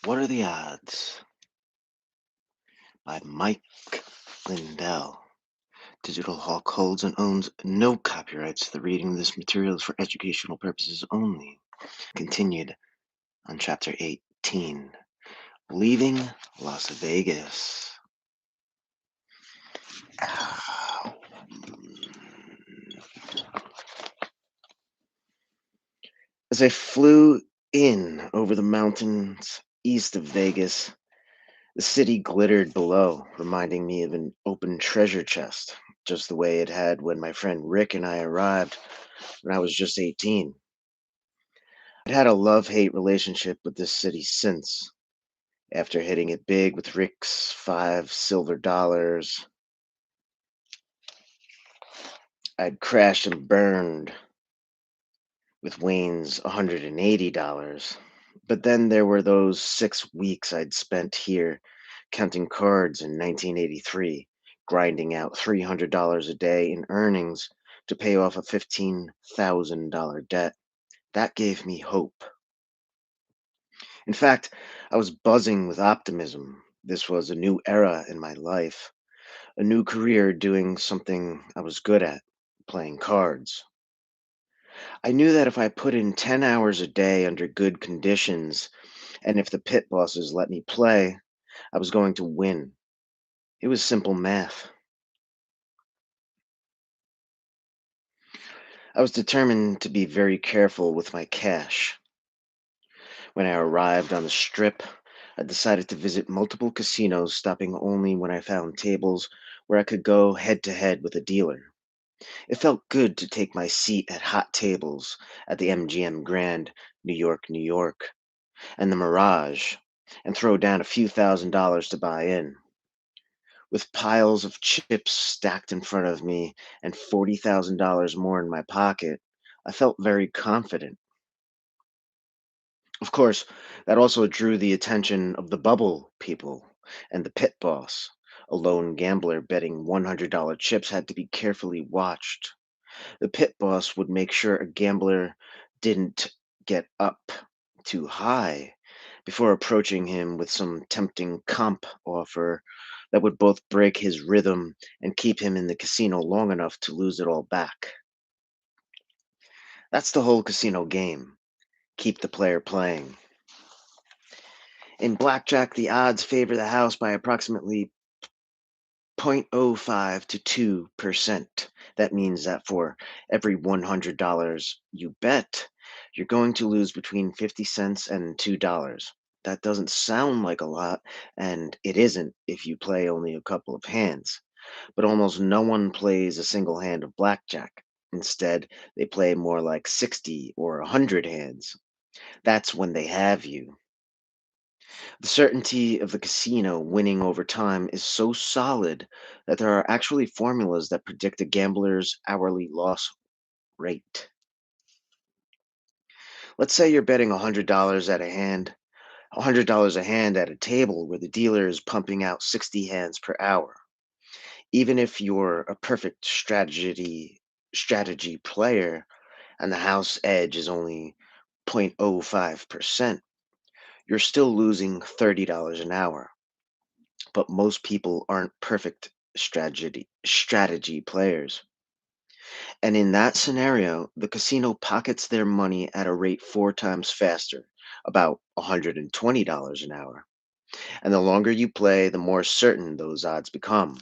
What are the odds? By Mike Lindell. Digital Hawk holds and owns no copyrights to the reading of this material is for educational purposes only. Continued on chapter 18. Leaving Las Vegas. Ow. As I flew in over the mountains east of Vegas, the city glittered below, reminding me of an open treasure chest, just the way it had when my friend Rick and I arrived when I was just 18. I'd had a love hate relationship with this city since. After hitting it big with Rick's $5 silver, I'd crashed and burned with Wayne's $180. But then there were those 6 weeks I'd spent here counting cards in 1983, grinding out $300 a day in earnings to pay off a $15,000 debt. That gave me hope. In fact, I was buzzing with optimism. This was a new era in my life, a new career doing something I was good at, playing cards. I knew that if I put in 10 hours a day under good conditions, and if the pit bosses let me play, I was going to win. It was simple math. I was determined to be very careful with my cash. When I arrived on the strip, I decided to visit multiple casinos, stopping only when I found tables where I could go head to head with a dealer. It felt good to take my seat at hot tables at the MGM Grand, New York, New York, and the Mirage, and throw down a few $1,000s to buy in. With piles of chips stacked in front of me and $40,000 more in my pocket, I felt very confident. Of course, that also drew the attention of the bubble people and the pit boss. A lone gambler betting $100 chips had to be carefully watched. The pit boss would make sure a gambler didn't get up too high before approaching him with some tempting comp offer that would both break his rhythm and keep him in the casino long enough to lose it all back. That's the whole casino game. Keep the player playing. In blackjack, the odds favor the house by approximately 0.05 to 2%. That means that for every $100 you bet, you're going to lose between 50 cents and $2. That doesn't sound like a lot, and it isn't if you play only a couple of hands. But almost no one plays a single hand of blackjack. Instead, they play more like 60 or 100 hands. That's when they have you. The certainty of the casino winning over time is so solid that there are actually formulas that predict a gambler's hourly loss rate. Let's say you're betting $100 at a hand, $100 a hand at a table where the dealer is pumping out 60 hands per hour. Even if you're a perfect strategy player and the house edge is only 0.05%, you're still losing $30 an hour. But most people aren't perfect strategy players. And in that scenario, the casino pockets their money at a rate 4 times faster, about $120 an hour. And the longer you play, the more certain those odds become.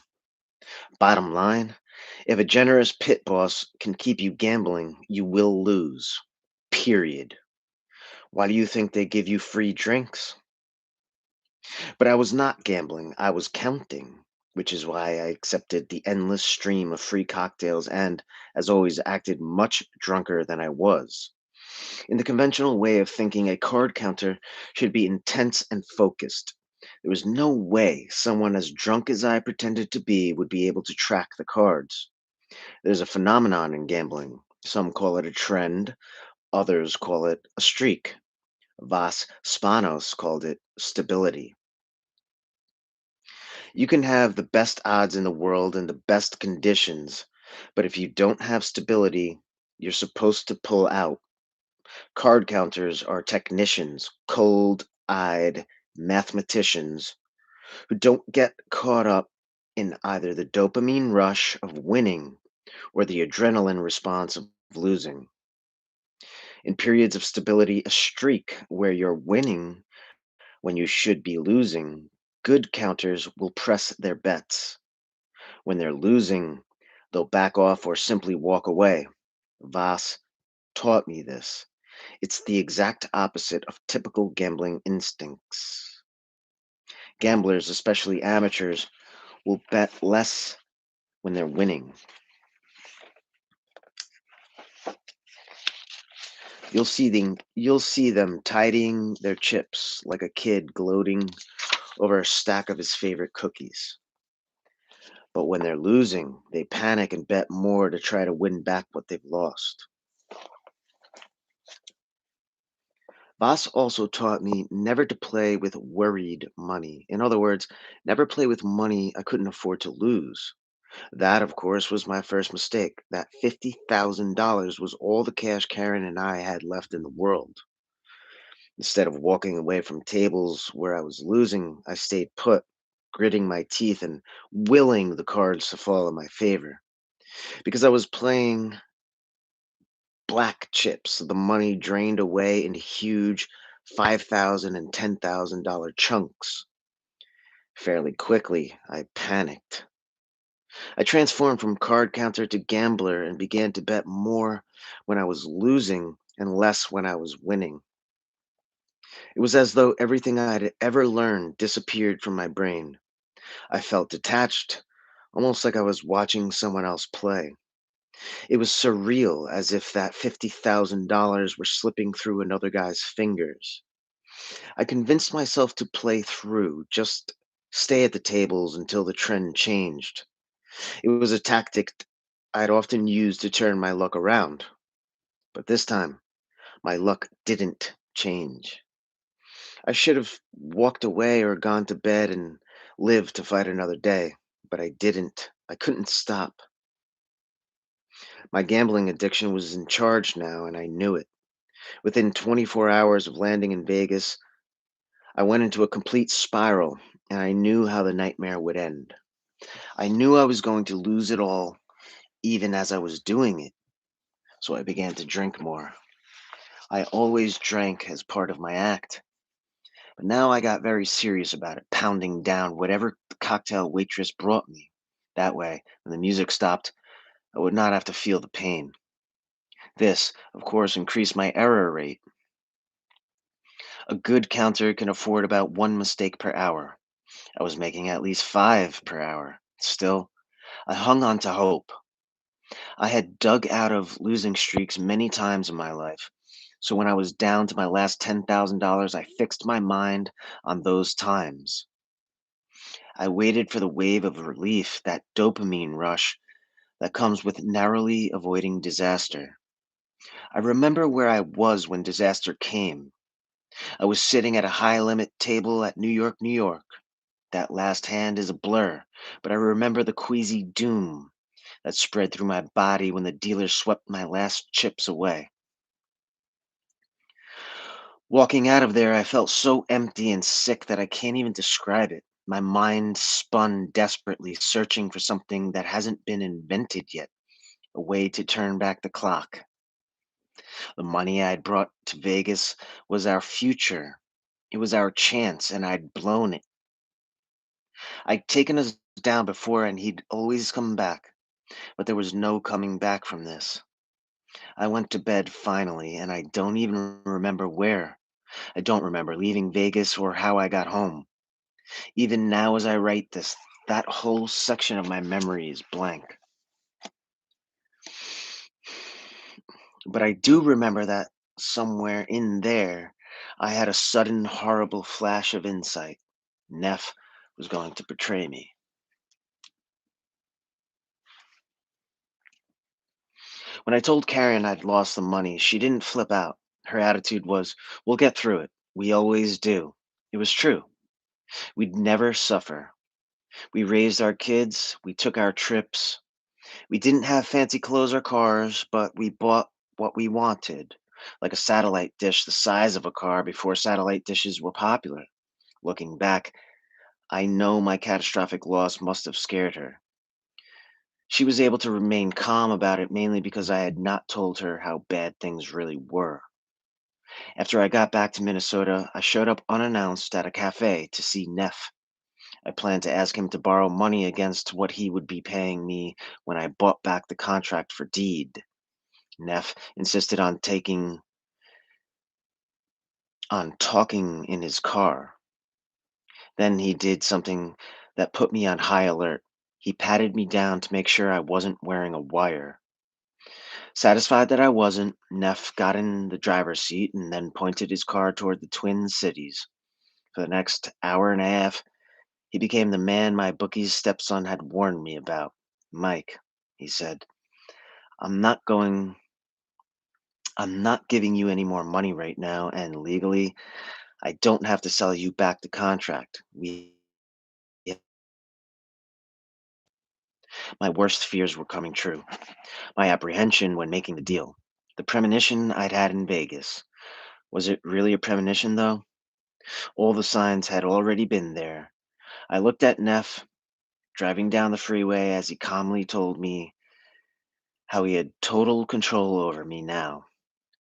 Bottom line, if a generous pit boss can keep you gambling, you will lose. Period. Why do you think they give you free drinks? But I was not gambling, I was counting, which is why I accepted the endless stream of free cocktails and, as always, acted much drunker than I was. In the conventional way of thinking, a card counter should be intense and focused. There was no way someone as drunk as I pretended to be would be able to track the cards. There's a phenomenon in gambling. Some call it a trend, others call it a streak. Vas Spanos called it stability. You can have the best odds in the world and the best conditions, but if you don't have stability, you're supposed to pull out. Card counters are technicians, cold eyed mathematicians who don't get caught up in either the dopamine rush of winning or the adrenaline response of losing. In periods of stability, a streak where you're winning when you should be losing, good counters will press their bets. When they're losing, they'll back off or simply walk away. Voss taught me this. It's the exact opposite of typical gambling instincts. Gamblers, especially amateurs, will bet less when they're winning. You'll see them tidying their chips like a kid gloating over a stack of his favorite cookies. But when they're losing, they panic and bet more to try to win back what they've lost. Voss also taught me never to play with worried money. In other words, never play with money I couldn't afford to lose. That, of course, was my first mistake. That $50,000 was all the cash Karen and I had left in the world. Instead of walking away from tables where I was losing, I stayed put, gritting my teeth and willing the cards to fall in my favor. Because I was playing black chips, the money drained away into huge $5,000 and $10,000 chunks. Fairly quickly, I panicked. I transformed from card counter to gambler and began to bet more when I was losing and less when I was winning. It was as though everything I'd ever learned disappeared from my brain. I felt detached, almost like I was watching someone else play. It was surreal, as if that $50,000 were slipping through another guy's fingers. I convinced myself to play through, just stay at the tables until the trend changed. It was a tactic I'd often used to turn my luck around. But this time, my luck didn't change. I should have walked away or gone to bed and lived to fight another day, but I didn't. I couldn't stop. My gambling addiction was in charge now, and I knew it. Within 24 hours of landing in Vegas, I went into a complete spiral, and I knew how the nightmare would end. I knew I was going to lose it all, even as I was doing it, so I began to drink more. I always drank as part of my act, but now I got very serious about it, pounding down whatever the cocktail waitress brought me. That way, when the music stopped, I would not have to feel the pain. This, of course, increased my error rate. A good counter can afford about one mistake per hour. I was making at least five per hour. Still, I hung on to hope. I had dug out of losing streaks many times in my life. So when I was down to my last $10,000, I fixed my mind on those times. I waited for the wave of relief, that dopamine rush that comes with narrowly avoiding disaster. I remember where I was when disaster came. I was sitting at a high limit table at New York, New York. That last hand is a blur, but I remember the queasy doom that spread through my body when the dealer swept my last chips away. Walking out of there, I felt so empty and sick that I can't even describe it. My mind spun desperately, searching for something that hasn't been invented yet, a way to turn back the clock. The money I'd brought to Vegas was our future. It was our chance, and I'd blown it. I'd taken us down before, and he'd always come back, but there was no coming back from this. I went to bed finally, and I don't even remember where. I don't remember leaving Vegas or how I got home. Even now, as I write this, that whole section of my memory is blank. But I do remember that somewhere in there, I had a sudden, horrible flash of insight. Neff was going to betray me. When I told Karen I'd lost the money, she didn't flip out. Her attitude was, "We'll get through it. We always do." It was true. We'd never suffer. We raised our kids, we took our trips. We didn't have fancy clothes or cars, but we bought what we wanted, like a satellite dish the size of a car before satellite dishes were popular. Looking back, I know my catastrophic loss must have scared her. She was able to remain calm about it mainly because I had not told her how bad things really were. After I got back to Minnesota, I showed up unannounced at a cafe to see Neff. I planned to ask him to borrow money against what he would be paying me when I bought back the contract for deed. Neff insisted on talking in his car. Then he did something that put me on high alert. He patted me down to make sure I wasn't wearing a wire. Satisfied that I wasn't, Neff got in the driver's seat and then pointed his car toward the Twin Cities. For the next hour and a half, he became the man my bookie's stepson had warned me about. Mike, he said, I'm not going I'm not giving you any more money right now, and legally, I don't have to sell you back the contract. My worst fears were coming true. My apprehension when making the deal. The premonition I'd had in Vegas. Was it really a premonition, though? All the signs had already been there. I looked at Neff driving down the freeway as he calmly told me how he had total control over me now.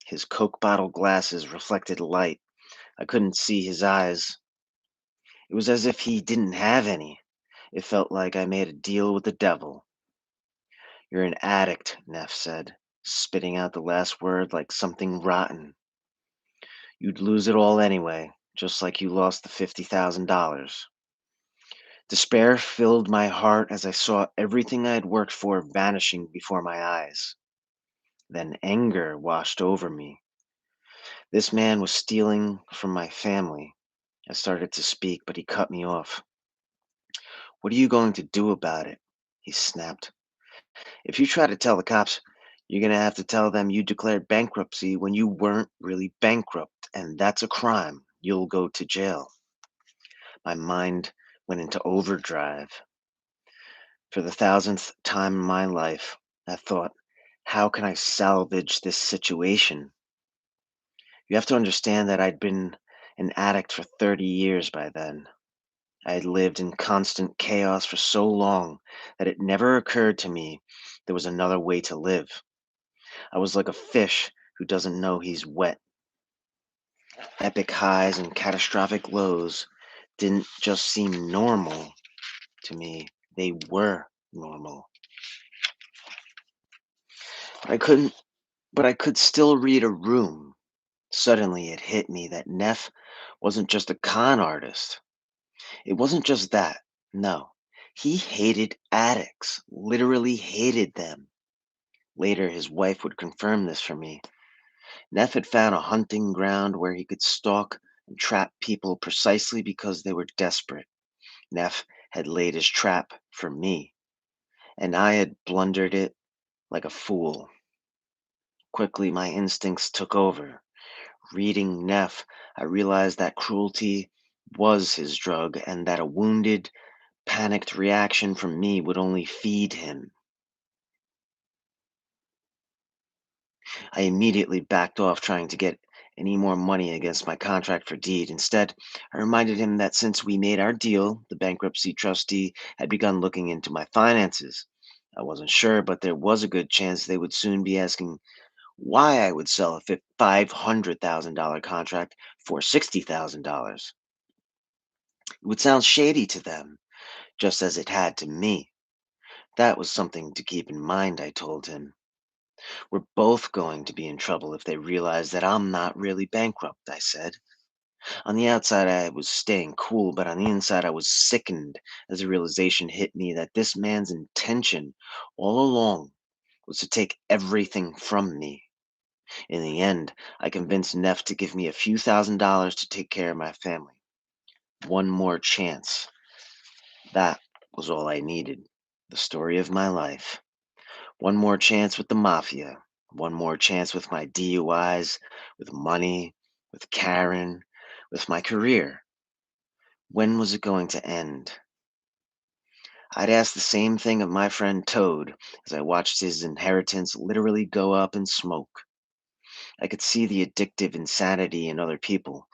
His Coke bottle glasses reflected light. I couldn't see his eyes. It was as if he didn't have any. It felt like I made a deal with the devil. You're an addict, Neff said, spitting out the last word like something rotten. You'd lose it all anyway, just like you lost the $50,000. Despair filled my heart as I saw everything I had worked for vanishing before my eyes. Then anger washed over me. This man was stealing from my family. I started to speak, but he cut me off. What are you going to do about it? He snapped. If you try to tell the cops, you're going to have to tell them you declared bankruptcy when you weren't really bankrupt, and that's a crime. You'll go to jail. My mind went into overdrive. For the thousandth time in my life, I thought, how can I salvage this situation? You have to understand that I'd been an addict for 30 years by then. I had lived in constant chaos for so long that it never occurred to me there was another way to live. I was like a fish who doesn't know he's wet. Epic highs and catastrophic lows didn't just seem normal to me, they were normal. I couldn't, but I could still read a room. Suddenly it hit me that Neff wasn't just a con artist. It wasn't just that. No. He hated addicts, literally hated them. Later, his wife would confirm this for me. Neff had found a hunting ground where he could stalk and trap people precisely because they were desperate. Neff had laid his trap for me, and I had blundered it like a fool. Quickly, my instincts took over. Reading Neff, I realized that cruelty was his drug and that a wounded, panicked reaction from me would only feed him. I immediately backed off trying to get any more money against my contract for deed. Instead, I reminded him that since we made our deal, the bankruptcy trustee had begun looking into my finances. I wasn't sure, but there was a good chance they would soon be asking why I would sell a $500,000 contract for $60,000. It would sound shady to them, just as it had to me. That was something to keep in mind, I told him. We're both going to be in trouble if they realize that I'm not really bankrupt, I said. On the outside, I was staying cool, but on the inside, I was sickened as the realization hit me that this man's intention all along was to take everything from me. In the end, I convinced Neff to give me a few $1,000s to take care of my family. One more chance. That was all I needed. The story of my life. One more chance with the mafia. One more chance with my DUIs, with money, with Karen, with my career. When was it going to end? I'd ask the same thing of my friend Toad as I watched his inheritance literally go up in smoke. I could see the addictive insanity in other people.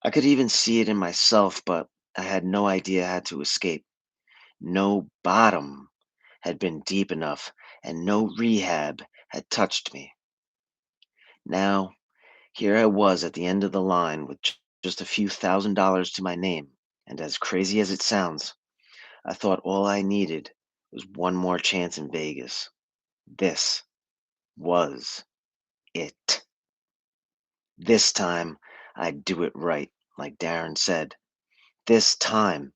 I could even see it in myself, but I had no idea how to escape. No bottom had been deep enough, and no rehab had touched me. Now, here I was at the end of the line with just a few $1,000s to my name, and as crazy as it sounds, I thought all I needed was one more chance in Vegas. This was it. This time, I'd do it right, like Darren said. This time,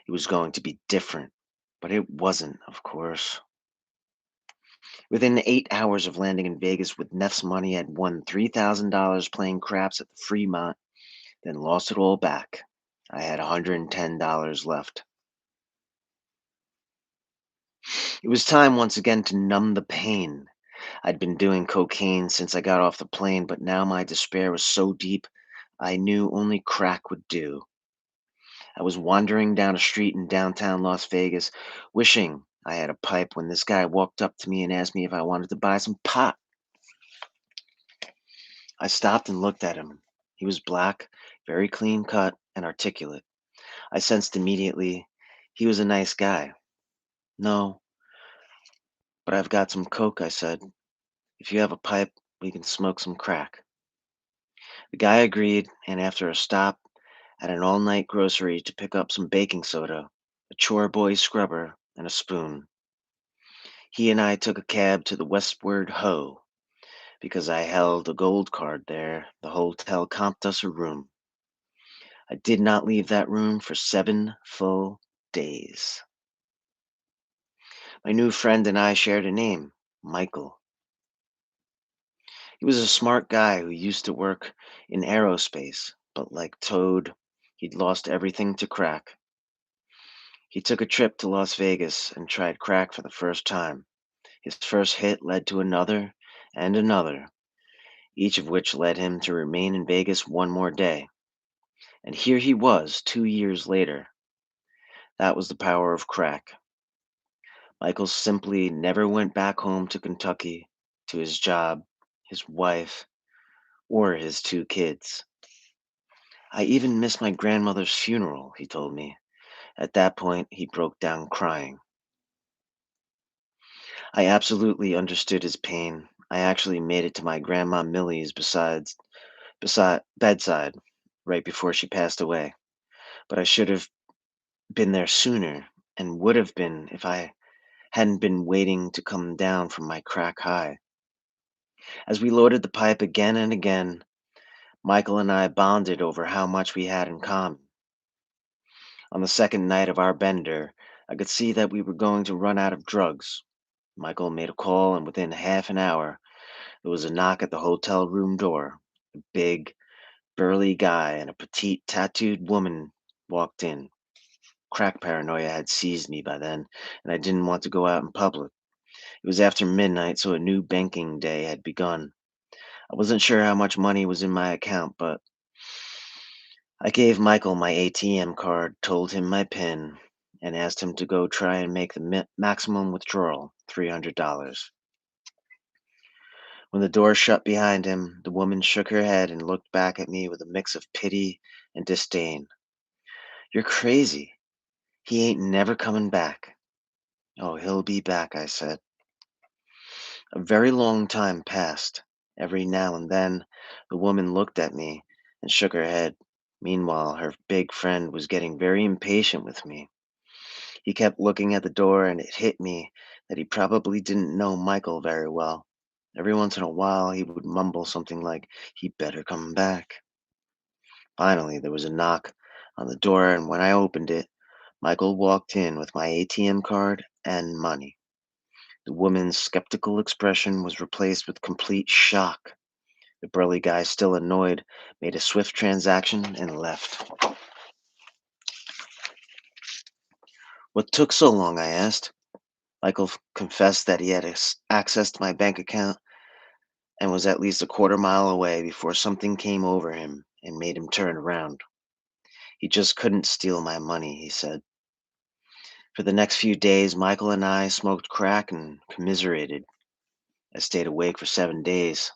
it was going to be different. But it wasn't, of course. Within 8 hours of landing in Vegas with Neff's money, I'd won $3,000 playing craps at the Fremont, then lost it all back. I had $110 left. It was time once again to numb the pain. I'd been doing cocaine since I got off the plane, but now my despair was so deep I knew only crack would do. I was wandering down a street in downtown Las Vegas, wishing I had a pipe when this guy walked up to me and asked me if I wanted to buy some pot. I stopped and looked at him. He was black, very clean cut, and articulate. I sensed immediately he was a nice guy. No, but I've got some coke, I said. If you have a pipe, we can smoke some crack. The guy agreed, and after a stop at an all night grocery to pick up some baking soda, a chore boy scrubber, and a spoon, he and I took a cab to the Westward Ho. Because I held a gold card there, the hotel comped us a room. I did not leave that room for 7 full days. My new friend and I shared a name, Michael. He was a smart guy who used to work in aerospace, but like Toad, he'd lost everything to crack. He took a trip to Las Vegas and tried crack for the first time. His first hit led to another and another, each of which led him to remain in Vegas one more day. And here he was 2 years later. That was the power of crack. Michael simply never went back home to Kentucky, to his job, his wife, or his 2 kids. I even missed my grandmother's funeral, he told me. At that point, he broke down crying. I absolutely understood his pain. I actually made it to my grandma Millie's beside bedside right before she passed away. But I should have been there sooner and would have been if I hadn't been waiting to come down from my crack high. As we loaded the pipe again and again, Michael and I bonded over how much we had in common. On the second night of our bender, I could see that we were going to run out of drugs. Michael made a call, and within half an hour, there was a knock at the hotel room door. A big, burly guy and a petite, tattooed woman walked in. Crack paranoia had seized me by then, and I didn't want to go out in public. It was after midnight, so a new banking day had begun. I wasn't sure how much money was in my account, but I gave Michael my ATM card, told him my PIN, and asked him to go try and make the maximum withdrawal, $300. When the door shut behind him, the woman shook her head and looked back at me with a mix of pity and disdain. "You're crazy. He ain't never coming back." "Oh, he'll be back," I said. A very long time passed. Every now and then, the woman looked at me and shook her head. Meanwhile, her big friend was getting very impatient with me. He kept looking at the door, and it hit me that he probably didn't know Michael very well. Every once in a while, he would mumble something like, "He better come back." Finally, there was a knock on the door, and when I opened it, Michael walked in with my ATM card and money. The woman's skeptical expression was replaced with complete shock. The burly guy, still annoyed, made a swift transaction and left. "What took so long?" I asked. Michael confessed that he had accessed my bank account and was at least a quarter mile away before something came over him and made him turn around. He just couldn't steal my money, he said. For the next few days, Michael and I smoked crack and commiserated. I stayed awake for 7 days.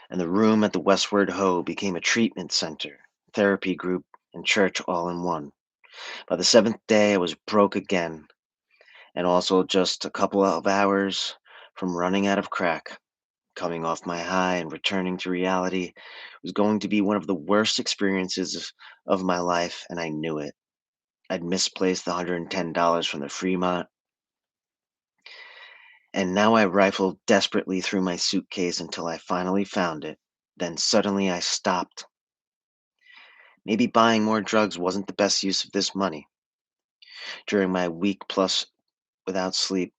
and the room at the Westward Ho became a treatment center, therapy group, and church all in one. By the seventh day, I was broke again, and also just a couple of hours from running out of crack. Coming off my high and returning to reality was going to be one of the worst experiences of my life, and I knew it. I'd misplaced the $110 from the Fremont, and now I rifled desperately through my suitcase until I finally found it. Then suddenly I stopped. Maybe buying more drugs wasn't the best use of this money. During my week plus without sleep,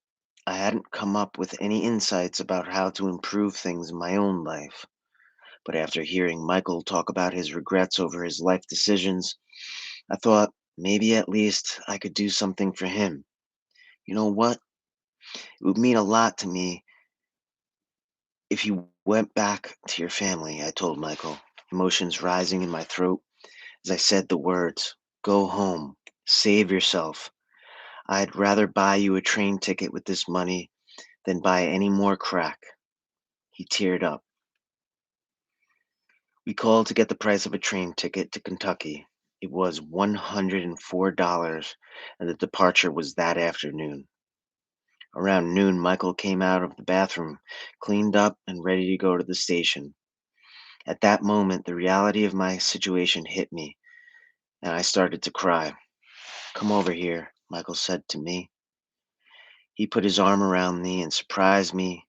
I hadn't come up with any insights about how to improve things in my own life. But after hearing Michael talk about his regrets over his life decisions, I thought maybe at least I could do something for him. You know what? It would mean a lot to me if you went back to your family, I told Michael, emotions rising in my throat as I said the words, "Go home. Save yourself. I'd rather buy you a train ticket with this money than buy any more crack." He teared up. We called to get the price of a train ticket to Kentucky. It was $104, and the departure was that afternoon. Around noon, Michael came out of the bathroom, cleaned up and ready to go to the station. At that moment, the reality of my situation hit me, and I started to cry. "Come over here," Michael said to me. He put his arm around me and surprised me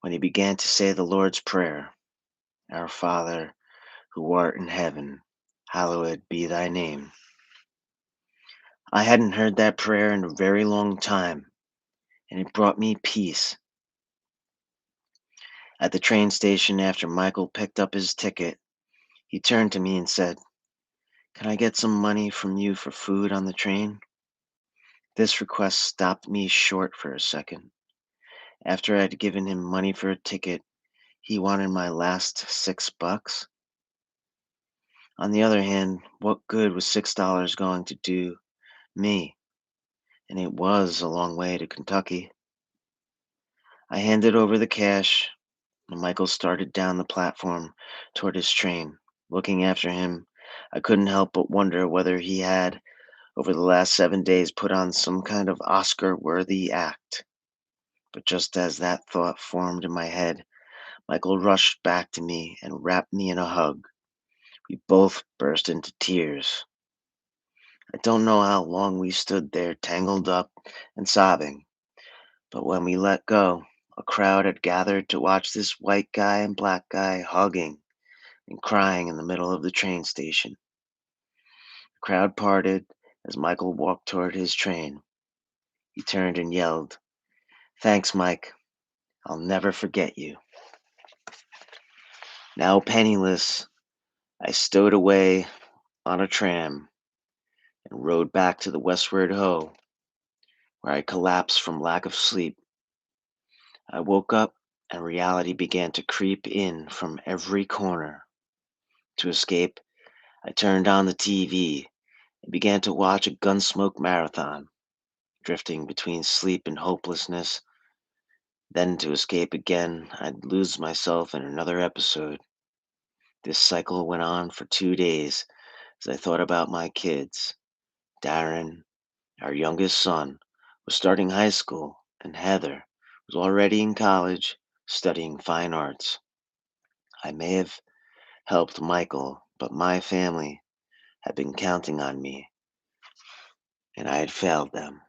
when he began to say the Lord's Prayer. "Our Father, who art in heaven, hallowed be thy name." I hadn't heard that prayer in a very long time, and it brought me peace. At the train station, after Michael picked up his ticket, he turned to me and said, "Can I get some money from you for food on the train?" This request stopped me short for a second. After I'd given him money for a ticket, he wanted my last $6. On the other hand, what good was $6 going to do me? And it was a long way to Kentucky. I handed over the cash, and Michael started down the platform toward his train. Looking after him, I couldn't help but wonder whether he had, over the last 7 days, put on some kind of Oscar worthy act. But just as that thought formed in my head, Michael rushed back to me and wrapped me in a hug. We both burst into tears. I don't know how long we stood there, tangled up and sobbing, but when we let go, a crowd had gathered to watch this white guy and black guy hugging and crying in the middle of the train station. The crowd parted as Michael walked toward his train. He turned and yelled, "Thanks, Mike. I'll never forget you." Now penniless, I stowed away on a tram and rode back to the Westward Ho, where I collapsed from lack of sleep. I woke up and reality began to creep in from every corner. To escape, I turned on the TV and began to watch a Gunsmoke marathon, drifting between sleep and hopelessness. Then to escape again, I'd lose myself in another episode. This cycle went on for 2 days as I thought about my kids. Darren, our youngest son, was starting high school, and Heather was already in college studying fine arts. I may have helped Michael, but my family had been counting on me, and I had failed them.